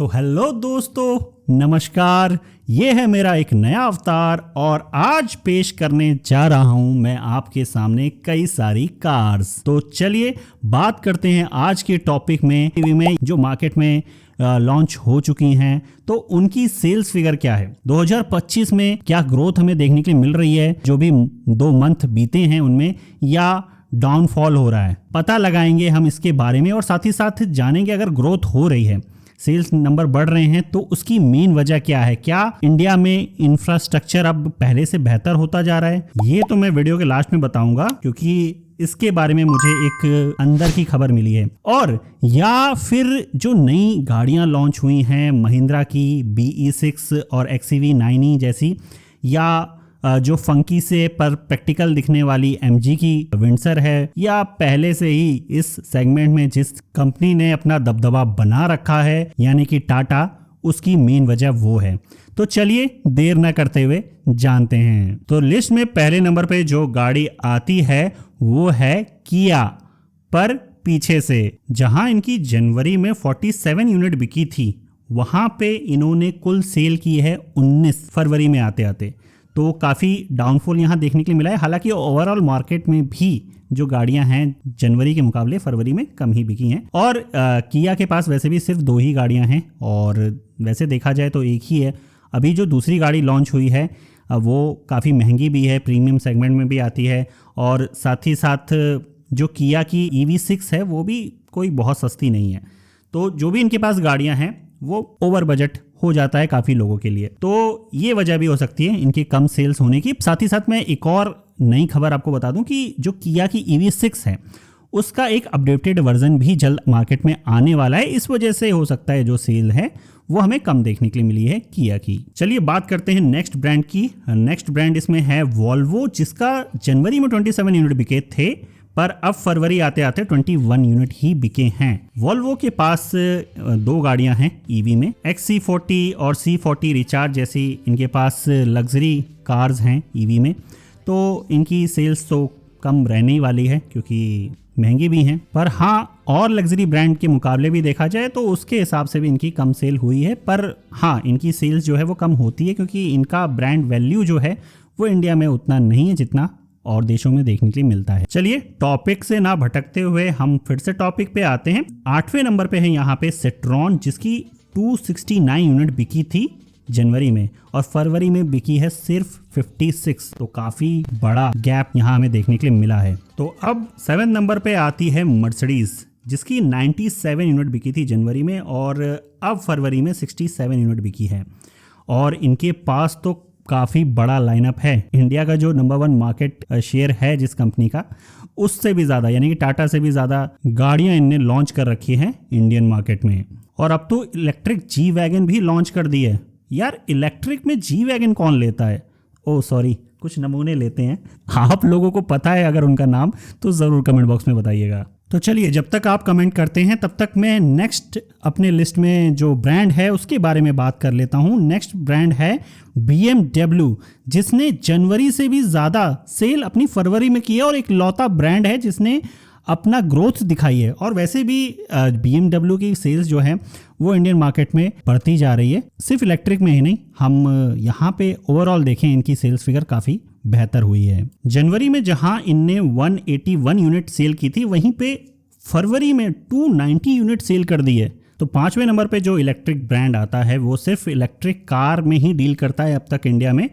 तो हेलो दोस्तों, नमस्कार। ये है मेरा एक नया अवतार और आज पेश करने जा रहा हूं मैं आपके सामने कई सारी कार्स। तो चलिए बात करते हैं आज के टॉपिक में टीवी में जो मार्केट में लॉन्च हो चुकी हैं, तो उनकी सेल्स फिगर क्या है, 2025 में क्या ग्रोथ हमें देखने के लिए मिल रही है, जो भी 2 मंथ बीते हैं उनमें, या डाउनफॉल हो रहा है। पता लगाएंगे हम इसके बारे में और साथ ही साथ जानेंगे अगर ग्रोथ हो रही है, सेल्स नंबर बढ़ रहे हैं, तो उसकी मेन वजह क्या है। क्या इंडिया में इंफ्रास्ट्रक्चर अब पहले से बेहतर होता जा रहा है, ये तो मैं वीडियो के लास्ट में बताऊंगा, क्योंकि इसके बारे में मुझे एक अंदर की खबर मिली है। और या फिर जो नई गाड़ियां लॉन्च हुई हैं महिंद्रा की BE6 और XEV 9e जैसी, या जो फंकी से पर प्रैक्टिकल दिखने वाली MG की विंडसर है, या पहले से ही इस सेगमेंट में जिस कंपनी ने अपना दबदबा बना रखा है यानी कि टाटा, उसकी मेन वजह वो है। तो चलिए देर न करते हुए जानते हैं। तो लिस्ट में पहले नंबर पे जो गाड़ी आती है वो है किया, पर पीछे से। जहां इनकी जनवरी में 47 यूनिट बिकी थी, वहां पे इन्होंने कुल सेल की है 19 फरवरी में आते आते। तो काफ़ी डाउनफॉल यहाँ देखने के लिए मिला है। हालांकि ओवरऑल मार्केट में भी जो गाड़ियां हैं जनवरी के मुकाबले फरवरी में कम ही बिकी हैं। और किया के पास वैसे भी सिर्फ 2 ही गाड़ियां हैं, और वैसे देखा जाए तो एक ही है। अभी जो दूसरी गाड़ी लॉन्च हुई है वो काफ़ी महंगी भी है, प्रीमियम सेगमेंट में भी आती है, और साथ ही साथ जो किया की EV6 है वो भी कोई बहुत सस्ती नहीं है। तो जो भी इनके पास गाड़ियाँ हैं वो ओवर बजट हो जाता है काफ़ी लोगों के लिए। तो ये वजह भी हो सकती है इनकी कम सेल्स होने की। साथ ही साथ मैं एक और नई खबर आपको बता दूं कि जो किया की EV6 है उसका एक अपडेटेड वर्जन भी जल्द मार्केट में आने वाला है। इस वजह से हो सकता है जो सेल है वो हमें कम देखने के लिए मिली है किया की। चलिए बात करते हैं नेक्स्ट ब्रांड की। नेक्स्ट ब्रांड इसमें है वॉल्वो, जिसका जनवरी में 27 यूनिट बिके थे, पर अब फरवरी आते आते 21 यूनिट ही बिके हैं। वॉल्वो के पास 2 गाड़ियां हैं EV में, XC40 और C40 रिचार्ज जैसी इनके पास लग्जरी कार्स हैं EV में। तो इनकी सेल्स तो कम रहने ही वाली है क्योंकि महंगी भी हैं, पर हाँ और लग्जरी ब्रांड के मुकाबले भी देखा जाए तो उसके हिसाब से भी इनकी कम सेल हुई है। पर हाँ, इनकी सेल्स जो है वो कम होती है क्योंकि इनका ब्रांड वैल्यू जो है वो इंडिया में उतना नहीं है जितना और देशों में देखने के लिए मिलता है। चलिए टॉपिक से ना भटकते हुए हम फिर से टॉपिक पे आते हैं। 8वें नंबर पे है यहाँ पे सिट्रॉन, जिसकी 269 यूनिट बिकी थी जनवरी में और फरवरी में बिकी है सिर्फ 56। तो काफी बड़ा गैप यहाँ हमें देखने के लिए मिला है। तो अब 7 नंबर पे आती है मर्सिडीज, जिसकी 97 यूनिट बिकी थी जनवरी में और अब फरवरी में 67 यूनिट बिकी है। और इनके पास तो काफ़ी बड़ा लाइनअप है। इंडिया का जो नंबर 1 मार्केट शेयर है जिस कंपनी का, उससे भी ज़्यादा यानी कि टाटा से भी ज़्यादा गाड़ियां इनने लॉन्च कर रखी हैं इंडियन मार्केट में। और अब तो इलेक्ट्रिक जी वैगन भी लॉन्च कर दी है। यार इलेक्ट्रिक में जी वैगन कौन लेता है? ओह सॉरी, कुछ नमूने लेते हैं। आप लोगों को पता है अगर उनका नाम तो ज़रूर कमेंट बॉक्स में बताइएगा। तो चलिए जब तक आप कमेंट करते हैं तब तक मैं नेक्स्ट अपने लिस्ट में जो ब्रांड है उसके बारे में बात कर लेता हूं। नेक्स्ट ब्रांड है BMW, जिसने जनवरी से भी ज़्यादा सेल अपनी फरवरी में की है और एक लौता ब्रांड है जिसने अपना ग्रोथ दिखाई है। और वैसे भी BMW की सेल्स जो है वो इंडियन मार्केट में बढ़ती जा रही है, सिर्फ इलेक्ट्रिक में ही नहीं। हम यहाँ पे ओवरऑल देखें इनकी सेल्स फिगर काफ़ी बेहतर हुई है। जनवरी में जहां इनने 181 यूनिट सेल की थी, वहीं पे फरवरी में 290 यूनिट सेल कर दी है। तो 5वें नंबर पे जो इलेक्ट्रिक ब्रांड आता है वो सिर्फ इलेक्ट्रिक कार में ही डील करता है अब तक इंडिया में,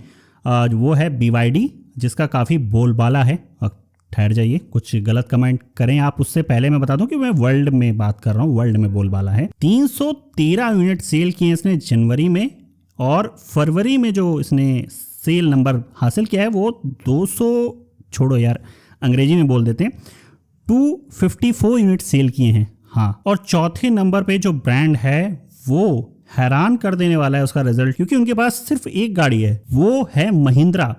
वो है BYD, जिसका काफ़ी बोलबाला है। ठहर जाइए, कुछ गलत कमेंट करें आप, उससे पहले मैं बता दूं कि मैं वर्ल्ड में बात कर रहा हूं, वर्ल्ड में बोलबाला है। 313 यूनिट सेल किए इसने जनवरी में, और फरवरी में जो इसने सेल नंबर हासिल किया है वो 200, छोड़ो यार अंग्रेजी में बोल देते हैं, 254 यूनिट सेल किए हैं। हाँ, और चौथे नंबर पे जो ब्रांड है वो हैरान कर देने वाला है उसका रिजल्ट, क्योंकि उनके पास सिर्फ एक गाड़ी है, वो है महिंद्रा,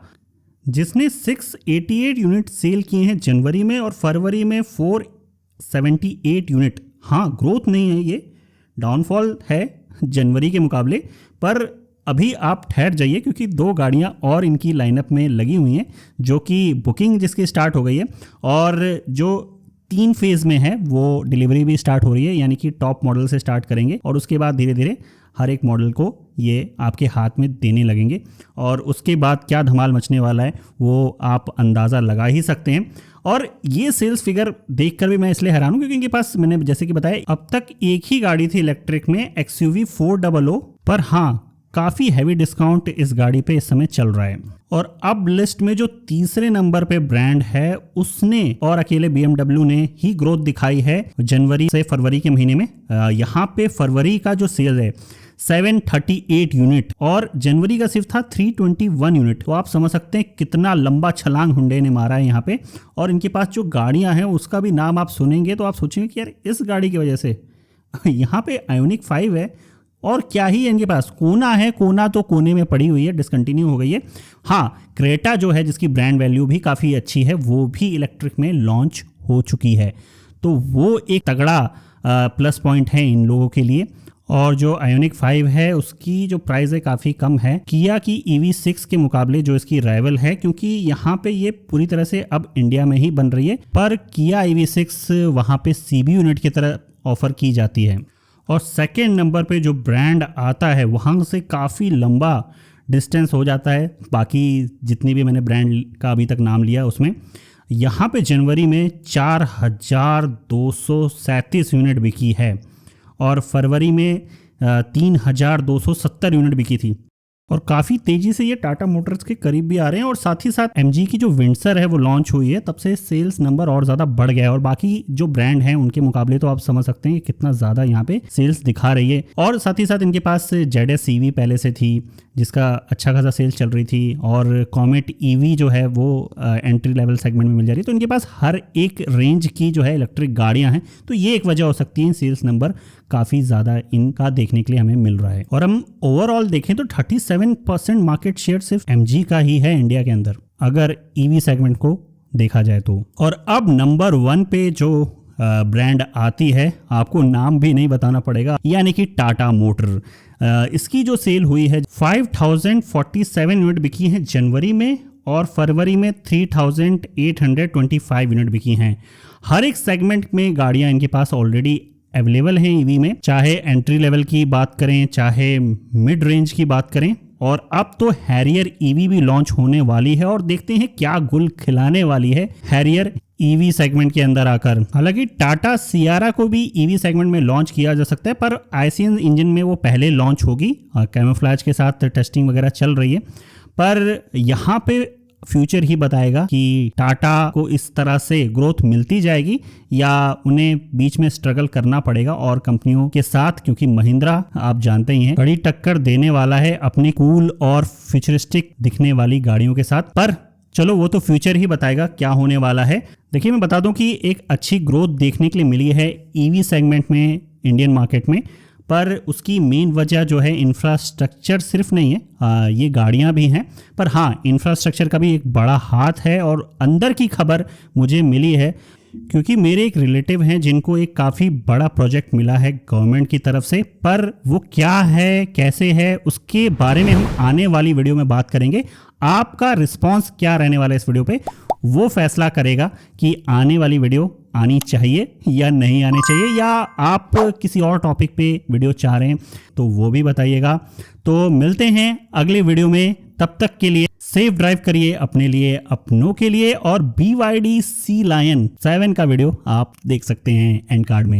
जिसने 688 यूनिट सेल किए हैं जनवरी में और फरवरी में 478 यूनिट। हाँ, ग्रोथ नहीं है, ये डाउनफॉल है जनवरी के मुकाबले। पर अभी आप ठहर जाइए क्योंकि 2 गाड़ियां और इनकी लाइनअप में लगी हुई हैं, जो कि बुकिंग जिसकी स्टार्ट हो गई है, और जो 3 फेज में है, वो डिलीवरी भी स्टार्ट हो रही है, यानी कि टॉप मॉडल से स्टार्ट करेंगे और उसके बाद धीरे धीरे हर एक मॉडल को ये आपके हाथ में देने लगेंगे और उसके बाद क्या धमाल मचने वाला है वो आप अंदाज़ा लगा ही सकते हैं। और ये सेल्स फिगर देखकर भी मैं इसलिए हैरान हूँ क्योंकि इनके पास मैंने जैसे कि बताया अब तक एक ही गाड़ी थी इलेक्ट्रिक में XUV 400, पर हाँ काफ़ी हैवी डिस्काउंट इस गाड़ी पे इस समय चल रहा है। और अब लिस्ट में जो तीसरे नंबर पे ब्रांड है उसने और अकेले BMW ने ही ग्रोथ दिखाई है जनवरी से फरवरी के महीने में। यहाँ पे फरवरी का जो सेल है 738 यूनिट और जनवरी का सिर्फ था 321 यूनिट। तो आप समझ सकते हैं कितना लंबा छलांग हुंडई ने मारा है यहाँ पे। और इनके पास जो गाड़ियाँ हैं उसका भी नाम आप सुनेंगे तो आप सोचेंगे कि यार इस गाड़ी की वजह से यहाँ पे आयोनिक 5 है और क्या ही है इनके पास, कोना है, कोना तो कोने में पड़ी हुई है, डिसकंटिन्यू हो गई है। हाँ, क्रेटा जो है जिसकी ब्रांड वैल्यू भी काफ़ी अच्छी है वो भी इलेक्ट्रिक में लॉन्च हो चुकी है, तो वो एक तगड़ा प्लस पॉइंट है इन लोगों के लिए। और जो आयोनिक 5 है उसकी जो प्राइस है काफ़ी कम है किया की EV6 के मुकाबले जो इसकी राइवल है, क्योंकि यहाँ पे ये पूरी तरह से अब इंडिया में ही बन रही है, पर किया EV6 वहाँ पे CB यूनिट की तरह ऑफर की जाती है। और सेकेंड नंबर पे जो ब्रांड आता है वहाँ से काफ़ी लंबा डिस्टेंस हो जाता है बाकी जितनी भी मैंने ब्रांड का अभी तक नाम लिया उसमें। यहाँ पे जनवरी में 4237 यूनिट बिकी है और फरवरी में 3270 यूनिट बिकी थी और काफ़ी तेज़ी से ये टाटा मोटर्स के करीब भी आ रहे हैं। और साथ ही साथ MG की जो विंडसर है वो लॉन्च हुई है, तब से सेल्स नंबर और ज़्यादा बढ़ गया है और बाकी जो ब्रांड हैं उनके मुकाबले तो आप समझ सकते हैं कि कितना ज़्यादा यहाँ पे सेल्स दिखा रही है। और साथ ही साथ इनके पास ZS EV पहले से थी जिसका अच्छा खासा सेल्स चल रही थी और कॉमेट EV जो है वो एंट्री लेवल सेगमेंट में मिल जा रही है। तो इनके पास हर एक रेंज की जो है इलेक्ट्रिक गाड़ियाँ हैं, तो ये एक वजह हो सकती है सेल्स नंबर काफ़ी ज़्यादा इनका देखने के लिए हमें मिल रहा है। और हम ओवरऑल देखें तो 37% मार्केट शेयर सिर्फ MG का ही है इंडिया के अंदर अगर EV सेगमेंट को देखा जाए तो। और अब नंबर 1 पे जो ब्रांड आती है आपको नाम भी नहीं बताना पड़ेगा, यानी कि टाटा मोटर। इसकी जो सेल हुई है 5047 यूनिट बिकी है जनवरी में और फरवरी में 3825 यूनिट बिकी हैं। हर एक सेगमेंट में गाड़ियां इनके पास ऑलरेडी अवेलेबल हैं EV में, चाहे एंट्री लेवल की बात करें चाहे मिड रेंज की बात करें। और अब तो हैरियर EV भी लॉन्च होने वाली है और देखते हैं क्या गुल खिलाने वाली है हैरियर EV सेगमेंट के अंदर आकर। हालांकि टाटा सियारा को भी EV सेगमेंट में लॉन्च किया जा सकता है, पर ICN इंजन में वो पहले लॉन्च होगी और कैमोफ्लेज के साथ टेस्टिंग वगैरह चल रही है। पर यहाँ पे फ्यूचर ही बताएगा कि टाटा को इस तरह से ग्रोथ मिलती जाएगी या उन्हें बीच में स्ट्रगल करना पड़ेगा और कंपनियों के साथ, क्योंकि महिंद्रा आप जानते ही हैं बड़ी टक्कर देने वाला है अपनी कूल और फ्यूचरिस्टिक दिखने वाली गाड़ियों के साथ। पर चलो वो तो फ्यूचर ही बताएगा क्या होने वाला है। देखिए मैं बता दूं कि एक अच्छी ग्रोथ देखने के लिए मिली है EV सेगमेंट में इंडियन मार्केट में, पर उसकी मेन वजह जो है इंफ्रास्ट्रक्चर सिर्फ नहीं है, ये गाड़ियां भी हैं, पर हाँ इंफ्रास्ट्रक्चर का भी एक बड़ा हाथ है। और अंदर की खबर मुझे मिली है क्योंकि मेरे एक रिलेटिव हैं जिनको एक काफ़ी बड़ा प्रोजेक्ट मिला है गवर्नमेंट की तरफ से, पर वो क्या है कैसे है उसके बारे में हम आने वाली वीडियो में बात करेंगे। आपका रिस्पांस क्या रहने वाला है इस वीडियो पे वो फैसला करेगा कि आने वाली वीडियो आनी चाहिए या नहीं आनी चाहिए, या आप किसी और टॉपिक पे वीडियो चाह रहे हैं तो वो भी बताइएगा। तो मिलते हैं अगले वीडियो में, तब तक के लिए सेफ ड्राइव करिए अपने लिए अपनों के लिए। और BYD Sea Lion 7 का वीडियो आप देख सकते हैं एंड कार्ड में।